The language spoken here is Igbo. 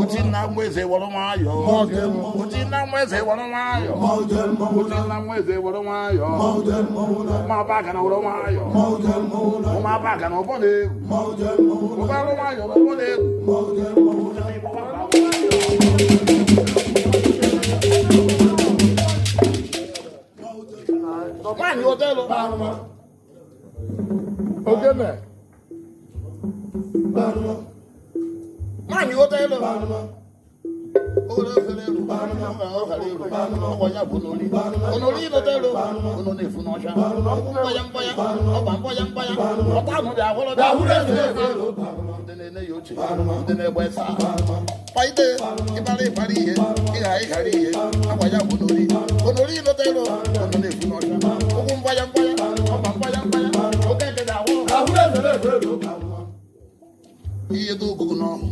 uchi na mweze wọrọ nwayọ uchi na mweze wọrọ nwayọ uchi na mweze wọrọ nwayọ ma baga na wọrọ nwayọ ma baga na ọbọ na-egwu wọrọ nwayọ na ọbọ na-egwu Nwaanyị otelo ogene nwaanyị otelo onori lotelo ono na-efu n'ọcha mgbanya ọta ahụ dị ahụrụ ndị na-ene ya oche ndị na-egbe esa paide ịbara ihe ịghara ihe agbanya bụ onori lotelo ono na-efu n'ọcha ụkwụ mgbanya ọba mgbanya oke nke dị ahụrụ ihe dị ogogo n'ọhụ